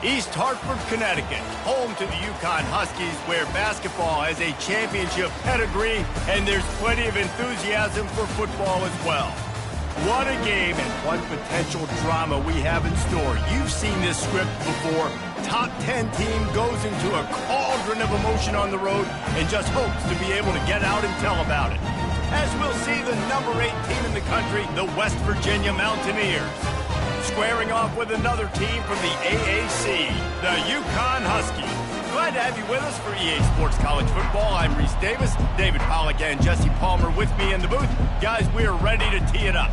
East Hartford, Connecticut, home to the Uconn Huskies, where basketball has a championship pedigree and there's plenty of enthusiasm for football as well. What a game and what potential drama we have in store. You've seen this script before. Top 10 team goes into a cauldron of emotion on the road and just hopes to be able to get out and tell about it. As we'll see the number 8 team in the country, the West Virginia Mountaineers, squaring off with another team from the AAC, the Uconn Huskies. Glad to have you with us for EA Sports College Football. I'm Reese Davis, David Pollack and Jesse Palmer with me in the booth. Guys, we're ready to tee it up.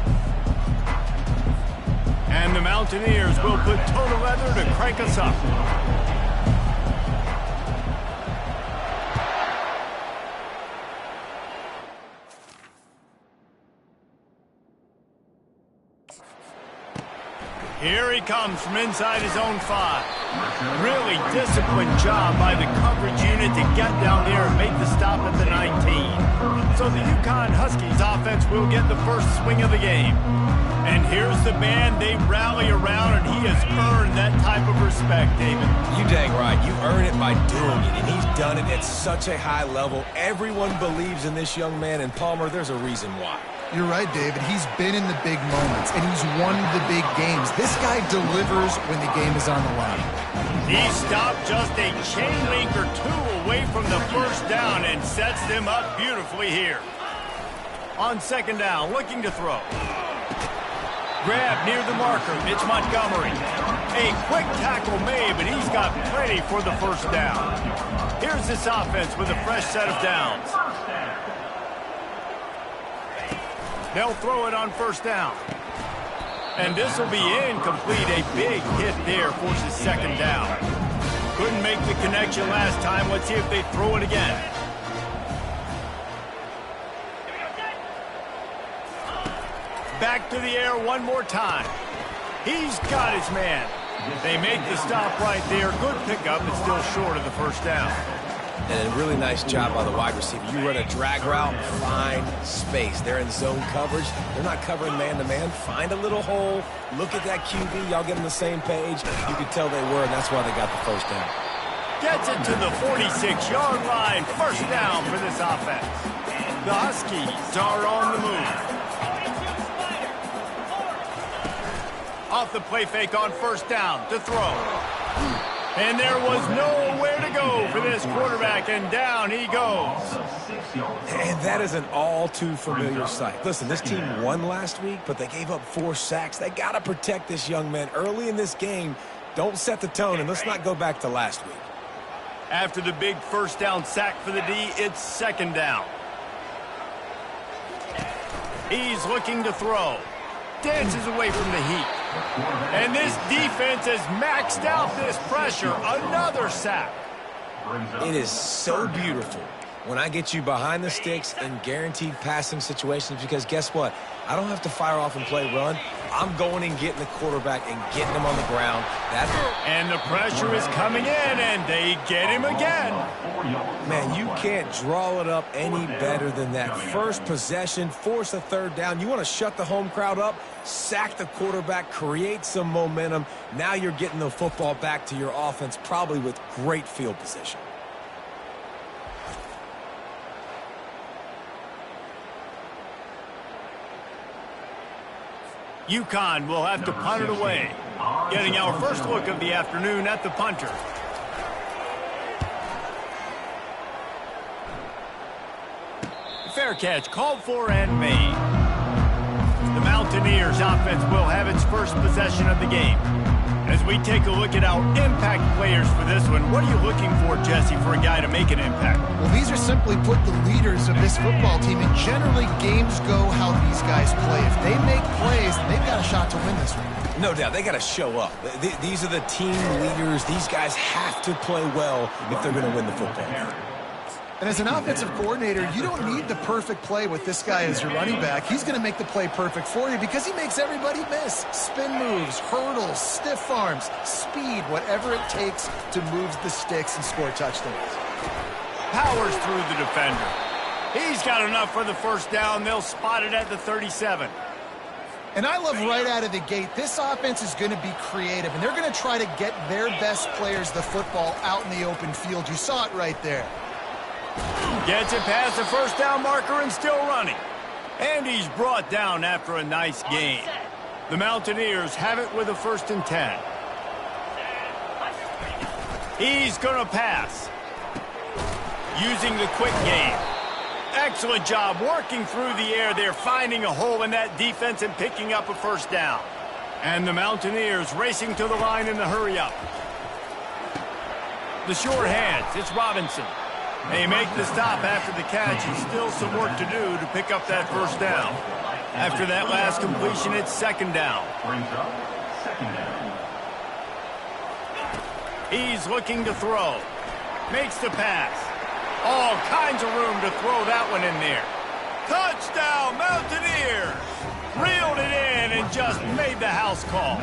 And the Mountaineers will put total leather to crank us up. Here he comes from inside his own 5. Really disciplined job by the coverage unit to get down there and make the stop at the 19. So the Uconn Huskies offense will get the first swing of the game. And here's the band they rally around, and he has earned that type of respect, David. You dang right. You earn it by doing it, and he's done it at such a high level. Everyone believes in this young man, and Palmer, there's a reason why. You're right, David. He's been in the big moments, and he's won the big games. This guy delivers when the game is on the line. He stopped just a chain link or 2 away from the first down and sets them up beautifully here. On second down, looking to throw. Grab near the marker. It's Montgomery. A quick tackle made, but he's got plenty for the first down. Here's this offense with a fresh set of downs. They'll throw it on first down. And this will be incomplete. A big hit there forces second down. Couldn't make the connection last time. Let's see if they throw it again. Back to the air one more time. He's got his man. They make the stop right there. Good pickup, but still short of the first down. And a really nice job by the wide receiver. You run a drag route, find space. They're in zone coverage. They're not covering man-to-man. Find a little hole. Look at that QB. Y'all get on the same page. You could tell they were, and that's why they got the first down. Gets it to the 46-yard line. First down for this offense. The Huskies are on the move. Off the play fake on first down to throw. And there was nowhere to go for this quarterback, and down he goes. And that is an all-too-familiar sight. Listen, this team won last week, but they gave up 4 sacks. They got to protect this young man early in this game. Don't set the tone, and let's not go back to last week. After the big first down sack for the D, it's second down. He's looking to throw. Dances away from the heat. And this defense has maxed out this pressure. Another sack. It is so beautiful when I get you behind the sticks in guaranteed passing situations, because guess what? I don't have to fire off and play run. I'm going and getting the quarterback and getting him on the ground. And the pressure is coming in, and they get him again. Man, you can't draw it up any better than that. First possession, force a third down. You want to shut the home crowd up, sack the quarterback, create some momentum. Now you're getting the football back to your offense, probably with great field position. Uconn will have to punt it away. Getting our first look of the afternoon at the punter. Fair catch called for and made. The Mountaineers offense will have its first possession of the game. As we take a look at our impact players for this one, what are you looking for, Jesse, for a guy to make an impact? Well, these are simply put the leaders of this football team, and generally games go how these guys play. If they make plays, they've got a shot to win this one. No doubt. They got to show up. These are the team leaders. These guys have to play well if they're going to win the football. And as an offensive coordinator, you don't need the perfect play with this guy as your running back. He's going to make the play perfect for you because he makes everybody miss. Spin moves, hurdles, stiff arms, speed, whatever it takes to move the sticks and score touchdowns. Powers through the defender. He's got enough for the first down. They'll spot it at the 37. And I love right out of the gate, this offense is going to be creative, and they're going to try to get their best players the football out in the open field. You saw it right there. Gets it past the first down marker and still running. And he's brought down after a nice gain. The Mountaineers have it with a 1st and 10. He's going to pass. Using the quick game. Excellent job working through the air there, finding a hole in that defense and picking up a 1st down. And the Mountaineers racing to the line in the hurry-up. The short hands, it's Robinson. They make the stop after the catch, and still some work to do to pick up that 1st down. After that last completion, it's 2nd down. He's looking to throw. Makes the pass. All kinds of room to throw that one in there. Touchdown, Mountaineers! Reeled it in and just made the house call.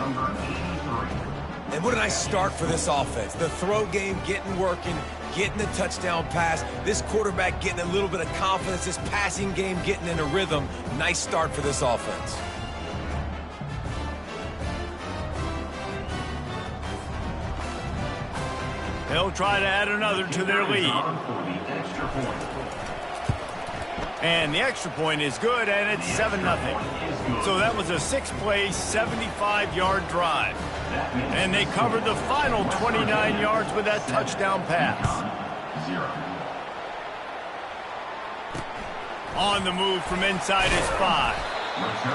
And what a nice start for this offense. The throw game getting working, getting the touchdown pass. This quarterback getting a little bit of confidence. This passing game getting in a rhythm. Nice start for this offense. They'll try to add another to their lead. And the extra point is good, and it's 7-0. So that was a 6-play, 75-yard drive. And they covered the final 29 yards with that touchdown pass. On the move from inside his 5.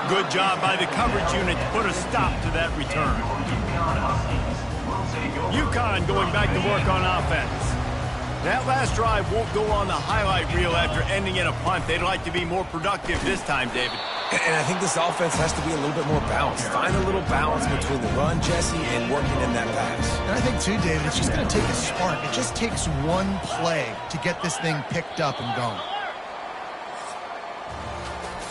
Good job by the coverage unit to put a stop to that return. Uconn going back to work on offense. That last drive won't go on the highlight reel after ending in a punt. They'd like to be more productive this time, David. And I think this offense has to be a little bit more balanced. Find a little balance between the run, Jesse, and working in that pass. And I think, too, David, it's just going to take a spark. It just takes one play to get this thing picked up and going.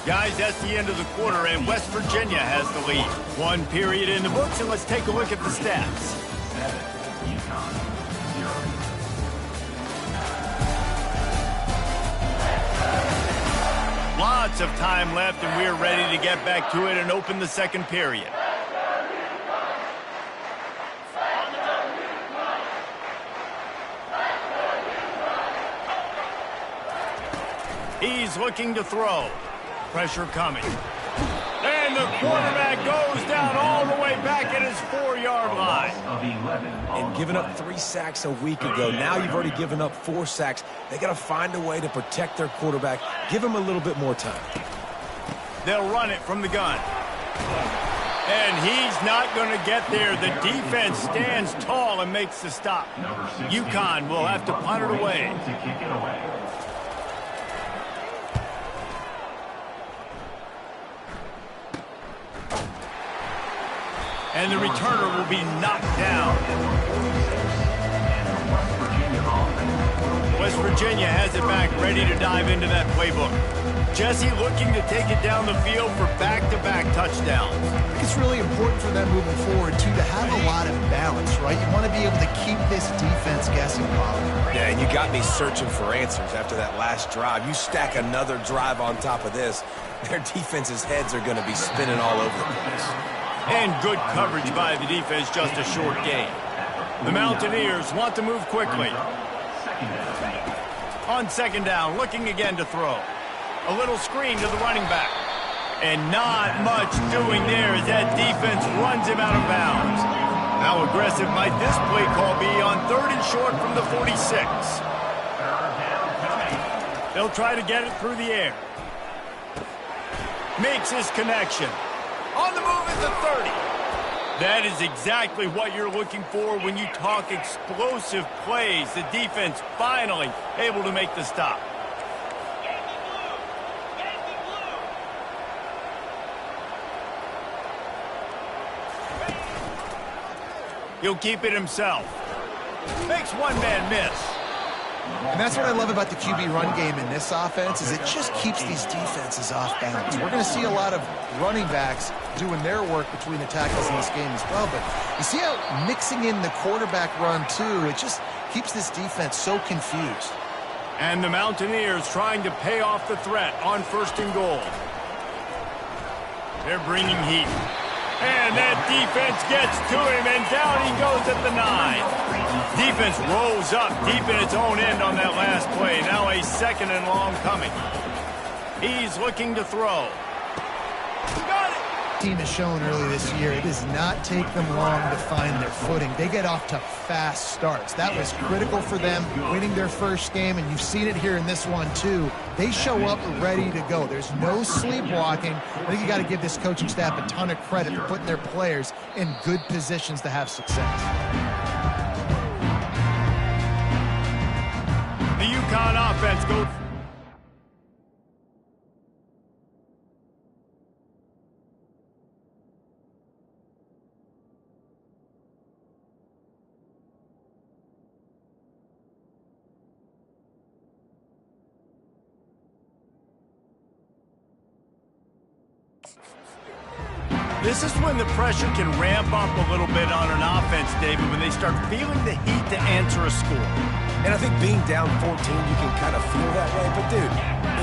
Guys, that's the end of the quarter, and West Virginia has the lead. 1 period in the books, and let's take a look at the stats. Lots of time left, and we're ready to get back to it and open the 2nd period. He's looking to throw. Pressure coming. And the quarterback goes down all the way back at his 4-yard line. And giving up 3 sacks a week ago, now you've already given up 4 sacks. They got to find a way to protect their quarterback. Give him a little bit more time. They'll run it from the gun. And he's not going to get there. The defense stands tall and makes the stop. Uconn will have to punt it away. And the returner will be knocked down. West Virginia has it back, ready to dive into that playbook. Jesse looking to take it down the field for back-to-back touchdowns. I think it's really important for them moving forward, too, to have a lot of balance, right? You want to be able to keep this defense guessing, Bob. Yeah, and you got me searching for answers after that last drive. You stack another drive on top of this, their defense's heads are going to be spinning all over the place. And good coverage by the defense, just a short gain. The Mountaineers want to move quickly. On 2nd down, looking again to throw. A little screen to the running back. And not much doing there as that defense runs him out of bounds. How aggressive might this play call be on 3rd and short from the 46? They'll try to get it through the air. Makes his connection. On the move at the 30. That is exactly what you're looking for when you talk explosive plays. The defense finally able to make the stop. He'll keep it himself. Makes one man miss. And that's what I love about the QB run game in this offense is it just keeps these defenses off balance. We're going to see a lot of running backs doing their work between the tackles in this game as well. But you see how mixing in the quarterback run, too, it just keeps this defense so confused. And the Mountaineers trying to pay off the threat on 1st and goal. They're bringing heat. And that defense gets to him, and down he goes at the 9. Defense rolls up deep in its own end on that last play. Now a 2nd and long coming. He's looking to throw. Got it! Team has shown early this year it does not take them long to find their footing. They get off to fast starts. That was critical for them winning their first game, and you've seen it here in this one too. They show up ready to go. There's no sleepwalking. I think you got to give this coaching staff a ton of credit for putting their players in good positions to have success. The UConn offense goes. This is when the pressure can ramp up a little bit on an offense, David, when they start feeling the heat to answer a score. And I think being down 14, you can kind of feel that way. But, dude,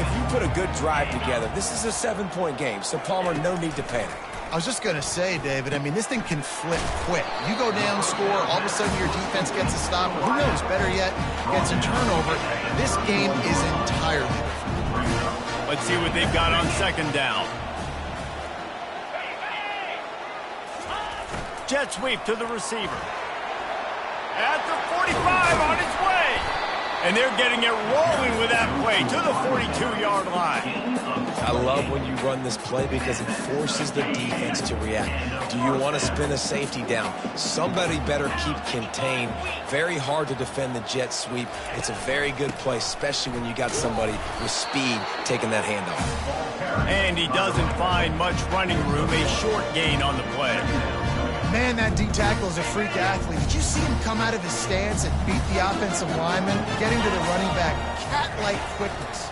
if you put a good drive together, this is a 7-point game. So, Palmer, no need to panic. I was just going to say, David, I mean, this thing can flip quick. You go down, score, all of a sudden your defense gets a stop, or who knows, better yet, gets a turnover. This game is entirely different. Let's see what they've got on 2nd down. Jet sweep to the receiver. At the 45 on its way. And they're getting it rolling with that play to the 42-yard line. I love when you run this play because it forces the defense to react. Do you want to spin a safety down? Somebody better keep contained. Very hard to defend the jet sweep. It's a very good play, especially when you got somebody with speed taking that handoff. And he doesn't find much running room. A short gain on the play. Man, that D-tackle is a freak athlete. Did you see him come out of his stance and beat the offensive lineman, getting to the running back? Cat-like quickness.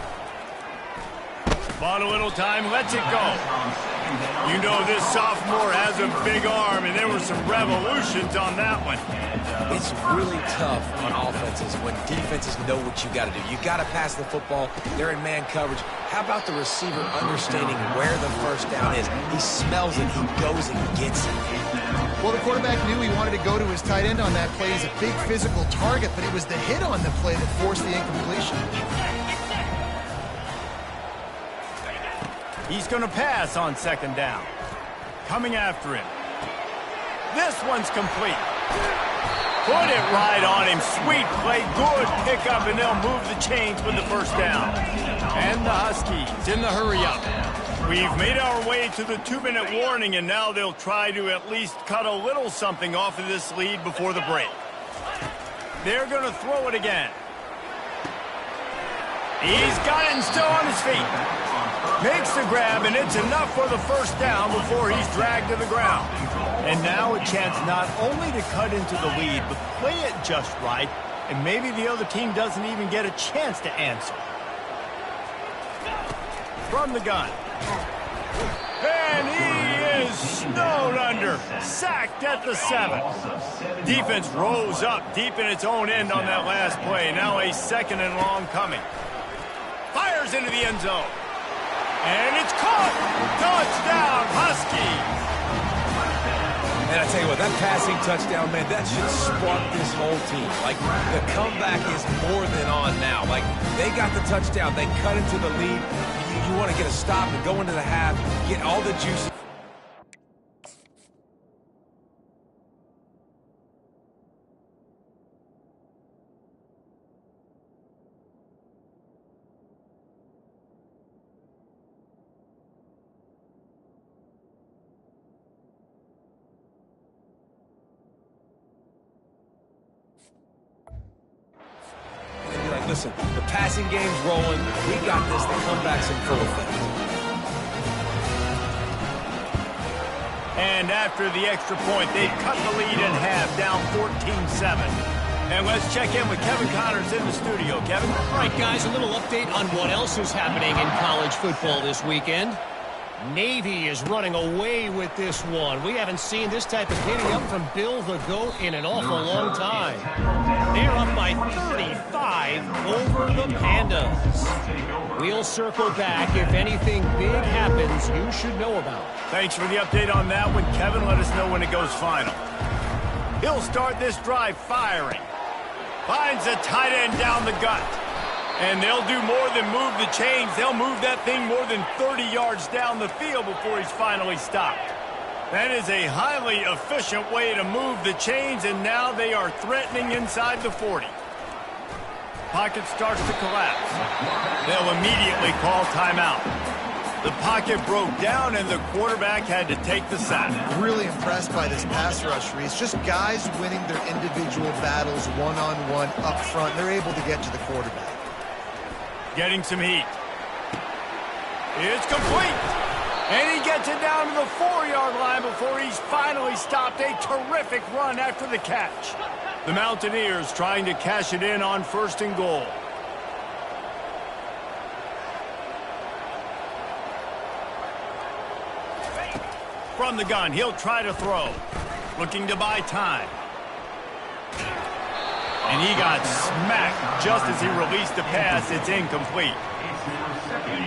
Bought a little time, lets it go. You know this sophomore has a big arm, and there were some revolutions on that one. It's really tough on offenses when defenses know what you got to do. You got to pass the football. They're in man coverage. How about the receiver understanding where the 1st down is? He smells it. He goes and gets it. Well, the quarterback knew he wanted to go to his tight end on that play. He's a big physical target, but it was the hit on the play that forced the incompletion. He's going to pass on 2nd down. Coming after him. This one's complete. Put it right on him. Sweet play. Good pickup, and they'll move the chains with the 1st down. And the Huskies in the hurry-up. We've made our way to the 2-minute warning, and now they'll try to at least cut a little something off of this lead before the break. They're going to throw it again. He's got it and still on his feet. Makes the grab, and it's enough for the 1st down before he's dragged to the ground. And now a chance not only to cut into the lead, but play it just right, and maybe the other team doesn't even get a chance to answer. From the gun. And he is snowed under. Sacked at the 7. Defense rose up deep in its own end on that last play. Now a 2nd and long coming. Fires into the end zone. And it's caught. Touchdown, Huskies. And I tell you what, that passing touchdown, man, that should spark this whole team. Like, the comeback is more than on now. Like, they got the touchdown. They cut into the lead. You want to get a stop and go into the half, get all the juice. Listen, the passing game's rolling. We got this. The comeback's in full effect. And after the extra point, they've cut the lead in half, down 14-7. And let's check in with Kevin Connors in the studio. Kevin? All right, guys, a little update on what else is happening in college football this weekend. Navy is running away with this one. We haven't seen this type of hitting up from Bill the GOAT in an awful long time. They're up by 35 over the Pandas. We'll circle back if anything big happens you should know about. Thanks for the update on that one, Kevin. Let us know when it goes final. He'll start this drive firing. Finds a tight end down the gut. And they'll do more than move the chains. They'll move that thing more than 30 yards down the field before he's finally stopped. That is a highly efficient way to move the chains, and now they are threatening inside the 40. Pocket starts to collapse. They'll immediately call timeout. The pocket broke down, and the quarterback had to take the sack. Really impressed by this pass rush, Reese. Just guys winning their individual battles one-on-one up front. They're able to get to the quarterback. Getting some heat. It's complete. And he gets it down to the 4-yard line before he's finally stopped. A terrific run after the catch. The Mountaineers trying to cash it in on 1st and goal. From the gun, he'll try to throw. Looking to buy time. And he got smacked just as he released the pass. It's incomplete.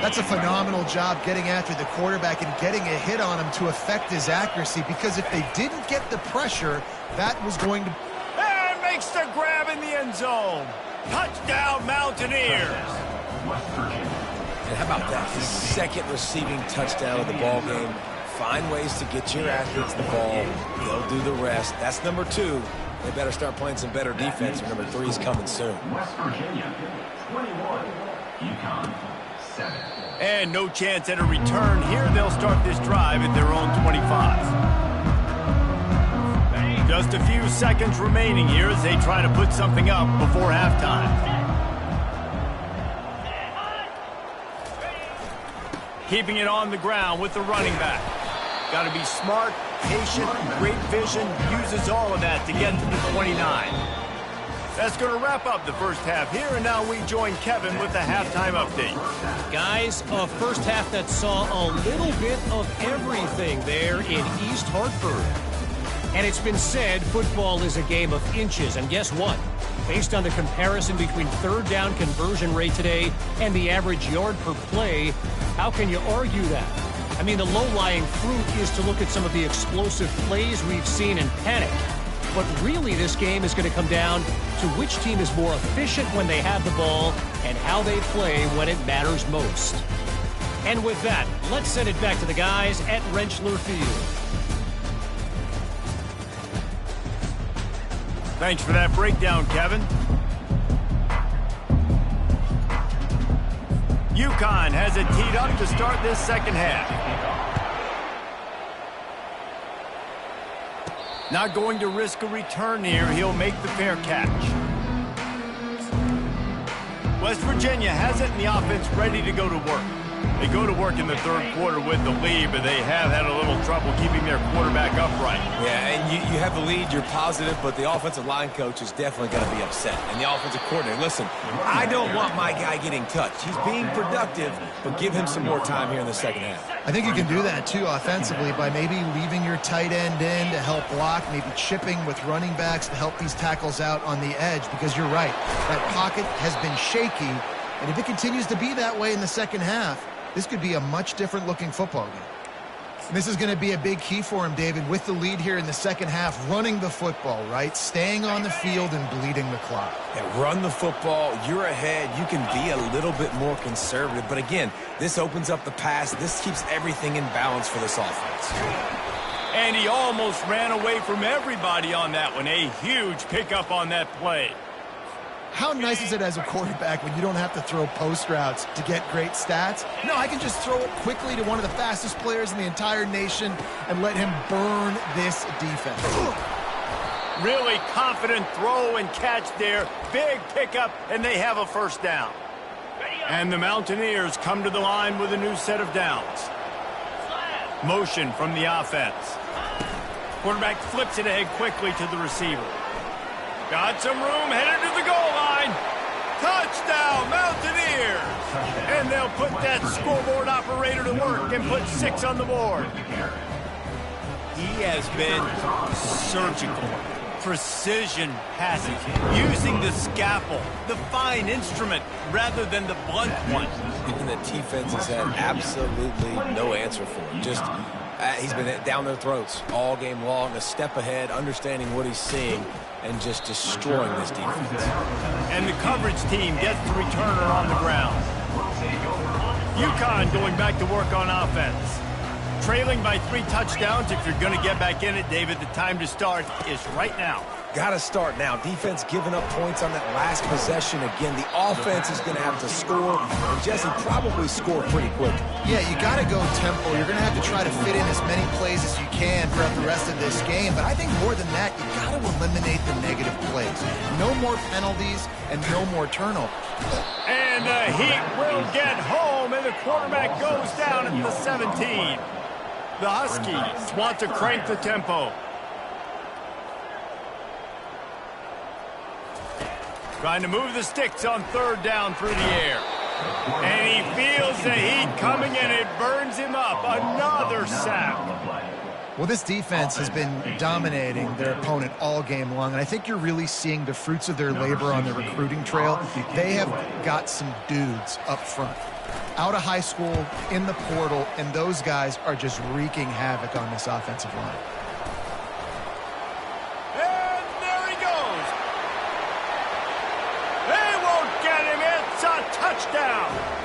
That's a phenomenal job getting after the quarterback and getting a hit on him to affect his accuracy, because if they didn't get the pressure, that was going to... And makes the grab in the end zone. Touchdown, Mountaineers. And how about that? His second receiving touchdown of the ball game. Find ways to get your athletes the ball. They'll do the rest. That's number 2. They better start playing some better defense, or number 3 is coming soon. West Virginia, 21, Uconn, 7. And no chance at a return here. They'll start this drive at their own 25. Just a few seconds remaining here as they try to put something up before halftime. Keeping it on the ground with the running back. Got to be smart, patient, great vision, uses all of that to get to the 29. That's going to wrap up the first half here, and now we join Kevin with the halftime update. Guys, a first half that saw a little bit of everything there in East Hartford. And it's been said football is a game of inches, and guess what? Based on the comparison between third down conversion rate today and the average yard per play, how can you argue that? I mean, the low-lying fruit is to look at some of the explosive plays we've seen in panic. But really, this game is going to come down to which team is more efficient when they have the ball and how they play when it matters most. And with that, let's send it back to the guys at Rentschler Field. Thanks for that breakdown, Kevin. Uconn has it teed up to start this second half. Not going to risk a return here. He'll make the fair catch. West Virginia has it, and the offense ready to go to work. They go to work in the third quarter with the lead, but they have had a little trouble keeping their quarterback upright. Yeah, and you have the lead, you're positive, but the offensive line coach is definitely going to be upset. And the offensive coordinator, listen, I don't want my guy getting touched. He's being productive, but give him some more time here in the second half. I think you can do that, too, offensively, by maybe leaving your tight end in to help block, maybe chipping with running backs to help these tackles out on the edge, because you're right. That pocket has been shaky, and if it continues to be that way in the second half, this could be a much different-looking football game. And this is going to be a big key for him, David, with the lead here in the second half, running the football, right? Staying on the field and bleeding the clock. Yeah, run the football. You're ahead. You can be a little bit more conservative. But again, this opens up the pass. This keeps everything in balance for this offense. And he almost ran away from everybody on that one. A huge pickup on that play. How nice is it as a quarterback when you don't have to throw post routes to get great stats? No, I can just throw it quickly to one of the fastest players in the entire nation and let him burn this defense. Really confident throw and catch there. Big pickup, and they have a first down. And the Mountaineers come to the line with a new set of downs. Motion from the offense. Quarterback flips it ahead quickly to the receiver. Got some room, headed to the goal line. Touchdown, Mountaineers! And they'll put that scoreboard operator to work and put 6 on the board. He has been surgical. Precision passing, using the scalpel, the fine instrument, rather than the blunt one. And the defense has had absolutely no answer for him. Just, he's been down their throats all game long, a step ahead, understanding what he's seeing, and just destroying this defense. And the coverage team gets the returner on the ground. UConn going back to work on offense. Trailing by 3 touchdowns. If you're going to get back in it, David, the time to start is right now. Got to start now. Defense giving up points on that last possession again. The offense is going to have to score, and Jesse probably score pretty quick. Yeah, you got to go tempo. You're going to have to try to fit in as many plays as you can throughout the rest of this game. But I think more than that, you got to eliminate the negative plays. No more penalties and no more turnovers. And the Heat will get home, and the quarterback goes down at the 17. The Huskies want to crank the tempo. Trying to move the sticks on 3rd down through the air. And he feels the heat coming, and it burns him up. Another sack. Well, this defense has been dominating their opponent all game long, and I think you're really seeing the fruits of their labor on the recruiting trail. They have got some dudes up front, out of high school, in the portal, and those guys are just wreaking havoc on this offensive line. And there he goes. They won't get him. It's a touchdown.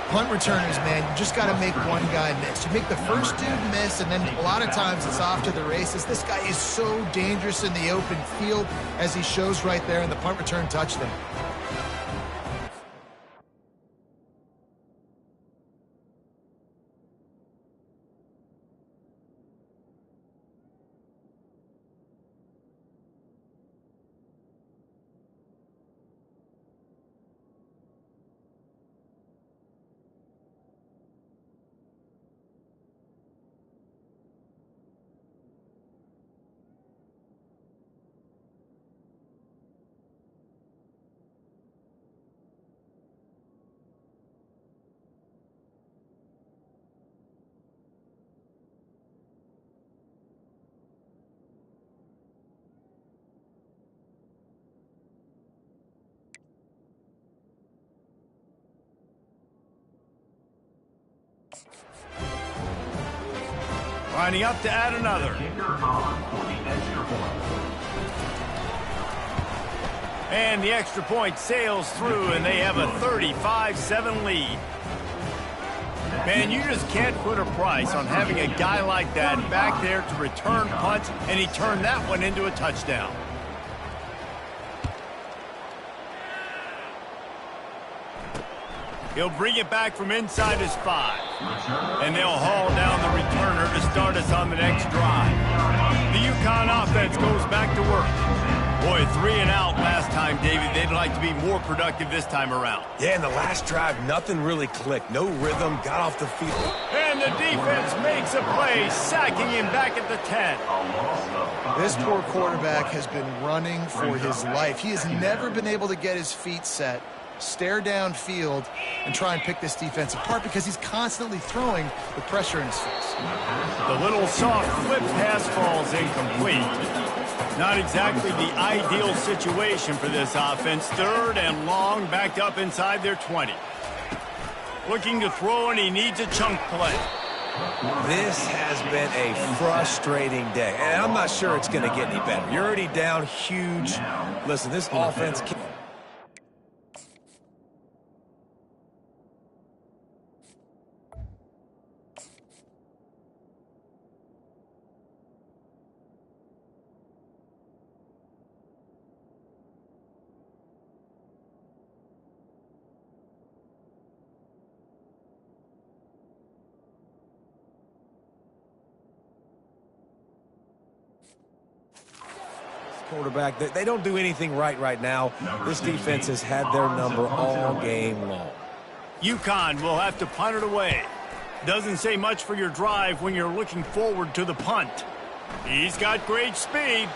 Punt returners, man, you just got to make one guy miss. You make the first dude miss, and then a lot of times it's off to the races. This guy is so dangerous in the open field, as he shows right there in the punt return touchdown. Lining up to add another. And the extra point sails through, and they have a 35-7 lead. Man, you just can't put a price on having a guy like that back there to return punts, and he turned that one into a touchdown. He'll bring it back from inside his 5. And they'll haul down the returner to start us on the next drive. The UConn offense goes back to work. Boy, 3 and out last time, David. They'd like to be more productive this time around. Yeah, in the last drive, nothing really clicked. No rhythm, got off the field. And the defense makes a play, sacking him back at the 10. This poor quarterback has been running for his life. He has never been able to get his feet set, stare downfield, and try and pick this defense apart because he's constantly throwing with pressure in his face. The little soft flip pass falls incomplete. Not exactly the ideal situation for this offense. 3rd and long, backed up inside their 20. Looking to throw, and he needs a chunk play. This has been a frustrating day, and I'm not sure it's going to get any better. You're already down huge. Listen, this offense can't. Quarterback, they don't do anything right now. This defense has had their number all game long. UConn will have to punt it away. Doesn't say much for your drive when you're looking forward to the punt. He's got great speed.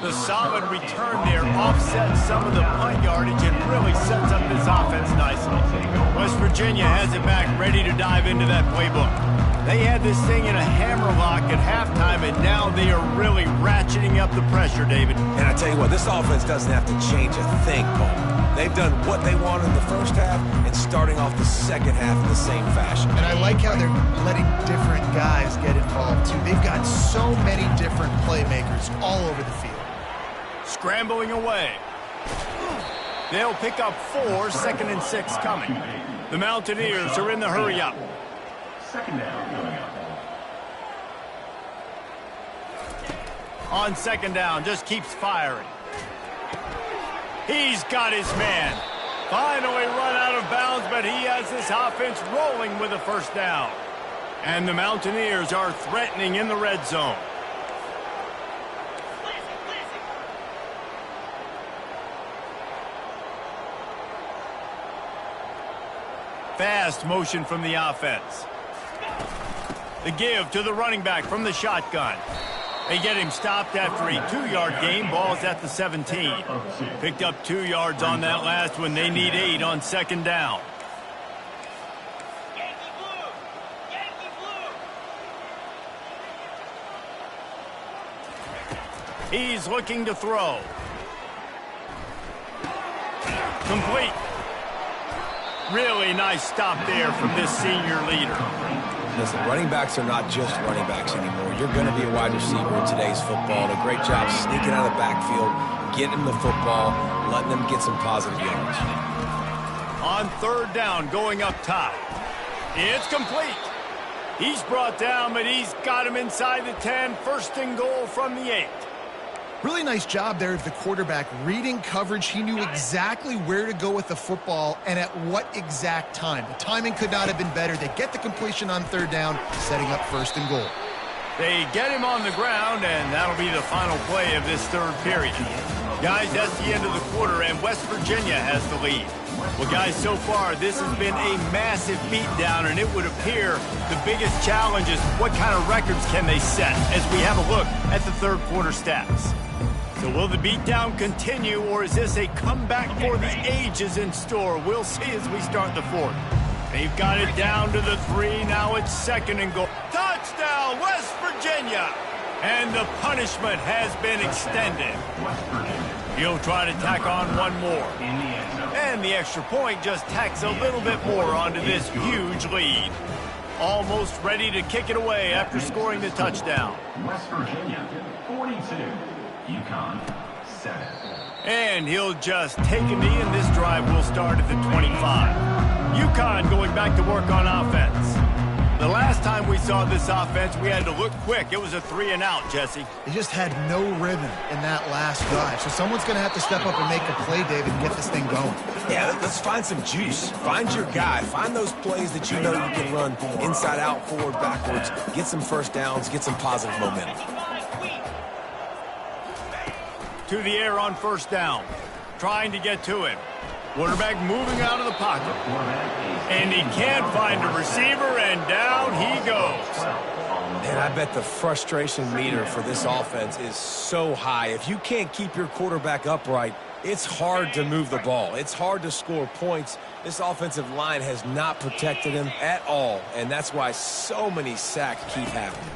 The solid return there offsets some of the punt yardage and really sets up this offense nicely. West Virginia has it back, ready to dive into that playbook. They had this thing in a hammerlock at halftime, and now they are really ratcheting up the pressure, David. And I tell you what, this offense doesn't have to change a thing, Paul. They've done what they wanted in the first half and starting off the second half in the same fashion. And I like how they're letting different guys get involved, too. They've got so many different playmakers all over the field. Scrambling away. They'll pick up 4, 2nd and 6 coming. The Mountaineers are in the hurry-up. Second down coming up. On 2nd down, just keeps firing. He's got his man. Finally run out of bounds, but he has this offense rolling with a first down. And the Mountaineers are threatening in the red zone. Fast motion from the offense. The give to the running back from the shotgun. They get him stopped after a 2-yard gain. Ball's at the 17. Picked up 2 yards on that last one. They need 8 on 2nd down. He's looking to throw. Complete. Really nice stop there from this senior leader. Listen, running backs are not just running backs anymore. You're going to be a wide receiver in today's football. A great job sneaking out of the backfield, getting the football, letting them get some positive yards. On 3rd down, going up top. It's complete. He's brought down, but he's got him inside the 10. 1st and goal from the 8. Really nice job there of the quarterback reading coverage. He knew exactly where to go with the football and at what exact time. The timing could not have been better. They get the completion on 3rd down, setting up 1st and goal. They get him on the ground, and that'll be the final play of this 3rd period. Guys, that's the end of the quarter, and West Virginia has the lead. Well, guys, so far, this has been a massive beatdown, and it would appear the biggest challenge is what kind of records can they set as we have a look at the 3rd quarter stats. So will the beatdown continue, or is this a comeback for the ages in store? We'll see as we start the 4th. They've got it down to the 3. Now it's 2nd and goal. Touchdown, West Virginia! And the punishment has been extended. He'll try to tack on one more. And the extra point just tacks a little bit more onto this huge lead. Almost ready to kick it away after scoring the touchdown. West Virginia, 42. Uconn, 7. And he'll just take a knee, and this drive will start at the 25. Uconn going back to work on offense. The last time we saw this offense, we had to look quick. It was a 3-and-out, Jesse. They just had no rhythm in that last drive. So someone's going to have to step up and make a play, David, and get this thing going. Yeah, let's find some juice. Find your guy. Find those plays that you know you can run inside out, forward, backwards. Get some first downs. Get some positive momentum. To the air on 1st down. Trying to get to him. Quarterback moving out of the pocket. And he can't find a receiver, and down he goes. And I bet the frustration meter for this offense is so high. If you can't keep your quarterback upright, it's hard to move the ball. It's hard to score points. This offensive line has not protected him at all, and that's why so many sacks keep happening.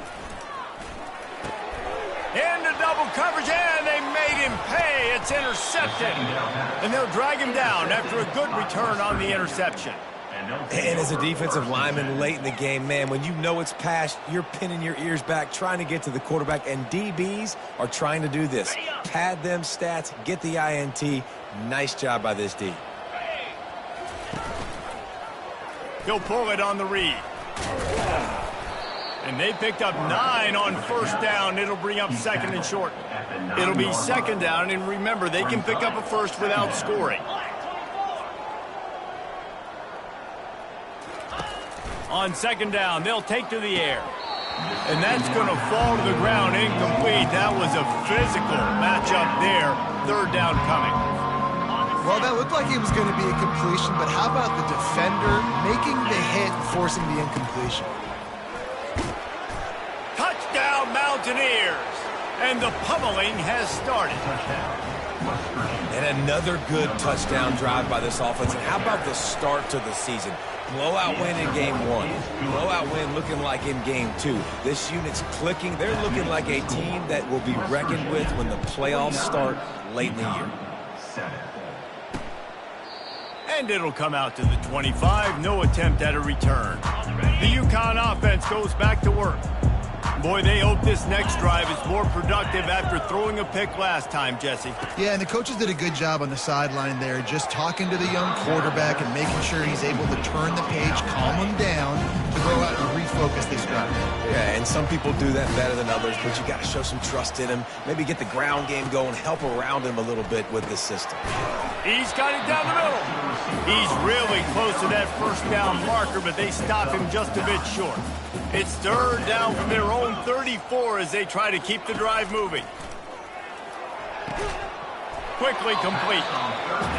Into double coverage, and they made him pay. It's intercepted. And they'll drag him down after a good return on the interception. And as a defensive lineman late in the game, man, when you know it's past, you're pinning your ears back, trying to get to the quarterback, and DBs are trying to do this. Pad them stats, get the INT. Nice job by this D. He'll pull it on the read. And they picked up 9 on 1st down. It'll bring up 2nd and short. It'll be 2nd down, and remember, they can pick up a first without scoring. On 2nd down, they'll take to the air. And that's going to fall to the ground incomplete. That was a physical matchup there. 3rd down coming. Well, that looked like it was going to be a completion, but how about the defender making the hit and forcing the incompletion? Touchdown, Mountaineers. And the pummeling has started. And another good touchdown drive by this offense. And how about the start to the season? Blowout win in game 1. Blowout win looking like in game 2. This unit's clicking. They're looking like a team that will be reckoned with when the playoffs start late in the year. And it'll come out to the 25. No attempt at a return. The Uconn offense goes back to work. Boy, they hope this next drive is more productive after throwing a pick last time, Jesse. Yeah, and the coaches did a good job on the sideline there, just talking to the young quarterback and making sure he's able to turn the page, calm him down, to go out and refocus this drive. Yeah, and some people do that better than others, but you got to show some trust in him. Maybe get the ground game going, help around him a little bit with this system. He's got it down the middle. He's really close to that first down marker, but they stop him just a bit short. It's third down from their own 34 as they try to keep the drive moving. Quickly complete.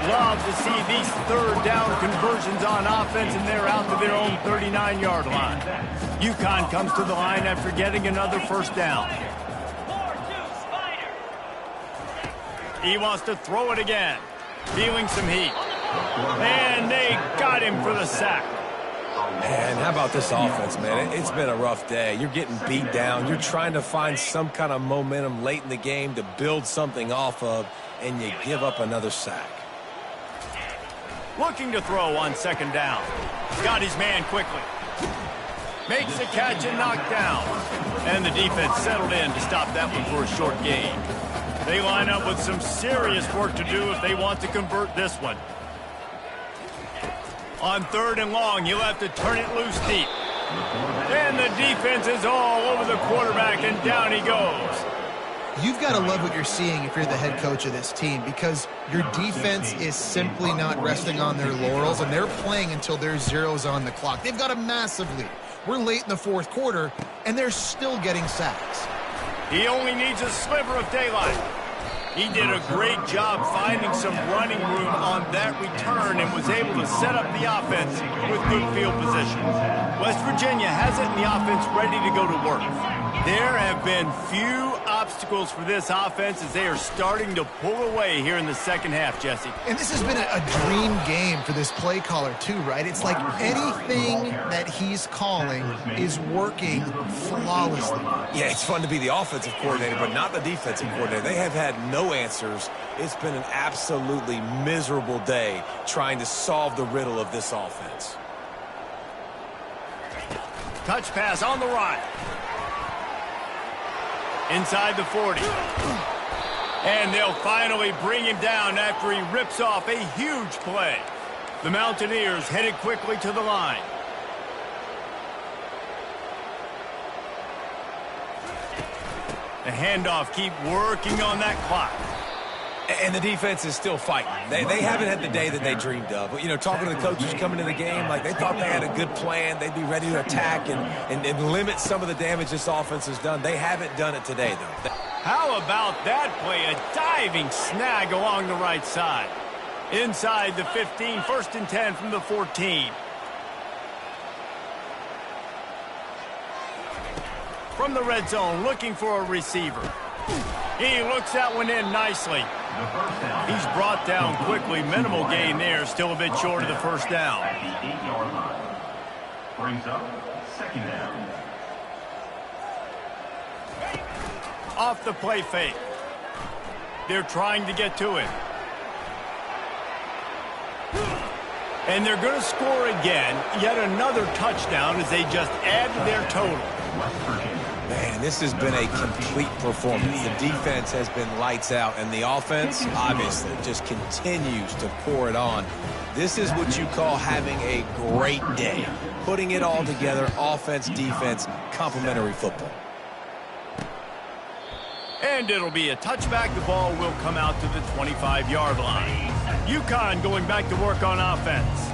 Love to see these third down conversions on offense, and they're out to their own 39-yard line. Uconn comes to the line after getting another first down. He wants to throw it again. Feeling some heat. And they got him for the sack. And how about this offense, man? It's been a rough day. You're getting beat down. You're trying to find some kind of momentum late in the game to build something off of, and you give up another sack. Looking to throw on second down. Got his man quickly. Makes the catch and knocked down. And the defense settled in to stop that one for a short gain. They line up with some serious work to do if they want to convert this one. On third and long, he'll have to turn it loose deep. And the defense is all over the quarterback, and down he goes. You've got to love what you're seeing if you're the head coach of this team, because your defense is simply not resting on their laurels, and they're playing until there's zeros on the clock. They've got a massive lead. We're late in the fourth quarter, and they're still getting sacks. He only needs a sliver of daylight. He did a great job finding some running room on that return and was able to set up the offense with good field position. West Virginia has it, and the offense ready to go to work. There have been few obstacles for this offense as they are starting to pull away here in the second half, Jesse. And this has been a dream game for this play caller too, right? It's like anything that he's calling is working flawlessly. Yeah, it's fun to be the offensive coordinator, but not the defensive coordinator. They have had no answers. It's been an absolutely miserable day trying to solve the riddle of this offense. Touch pass on the right. Inside the 40. And they'll finally bring him down after he rips off a huge play. The Mountaineers headed quickly to the line. The handoff, keep working on that clock. And the defense is still fighting. They haven't had the day that they dreamed of. But, you know, talking to the coaches coming into the game, like they thought they had a good plan. They'd be ready to attack and limit some of the damage this offense has done. They haven't done it today, though. How about that play? A diving snag along the right side. Inside the 15, first and 10 from the 14. From the red zone, looking for a receiver. He looks that one in nicely. He's brought down quickly. Minimal gain there. Still a bit short of the first down. At the 8-yard line. Brings up second down. Off the play fake. They're trying to get to him. And they're going to score again. Yet another touchdown as they just add to their total. West Virginia. Man, this has been a complete performance. The defense has been lights out, and the offense, obviously, just continues to pour it on. This is what you call having a great day. Putting it all together, offense, defense, complementary football. And it'll be a touchback. The ball will come out to the 25-yard line. Uconn going back to work on offense.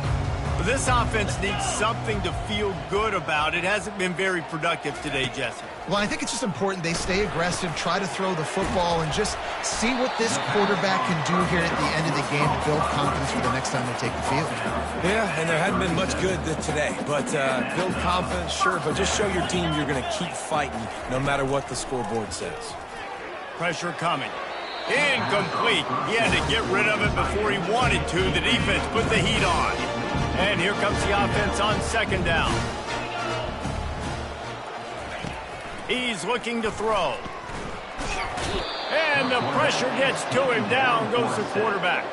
This offense needs something to feel good about. It hasn't been very productive today, Jesse. Well, I think it's just important they stay aggressive, try to throw the football, and just see what this quarterback can do here at the end of the game to build confidence for the next time they take the field. Yeah, and there hadn't been much good today. But build confidence, sure, but just show your team you're going to keep fighting no matter what the scoreboard says. Pressure coming. Incomplete. He had to get rid of it before he wanted to. The defense put the heat on. And here comes the offense on second down. He's looking to throw. And the pressure gets to him. Down goes the quarterback.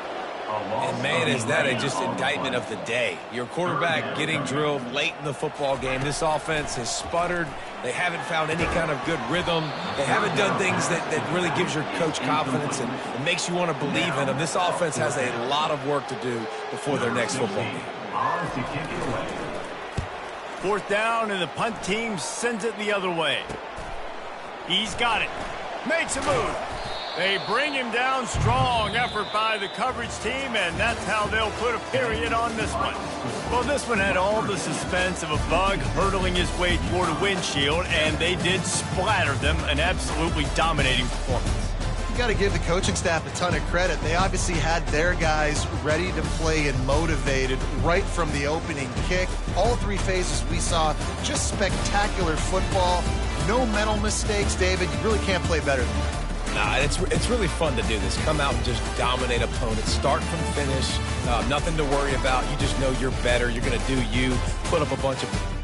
And, man, is that just indictment of the day. Your quarterback getting drilled late in the football game. This offense has sputtered. They haven't found any kind of good rhythm. They haven't done things that really gives your coach confidence and makes you want to believe in them. This offense has a lot of work to do before their next football game. Fourth down, and the punt team sends it the other way. He's got it. Makes a move. They bring him down. Strong effort by the coverage team, and that's how they'll put a period on this one. Well, this one had all the suspense of a bug hurtling his way toward a windshield, and they did splatter them. An absolutely dominating performance. You got to give the coaching staff a ton of credit. They obviously had their guys ready to play and motivated right from the opening kick. All three phases we saw, just spectacular football. No mental mistakes, David. You really can't play better than that. Nah, it's really fun to do this. Come out and just dominate opponents. Start from finish. Nothing to worry about. You just know you're better. You're going to do you. Put up a bunch of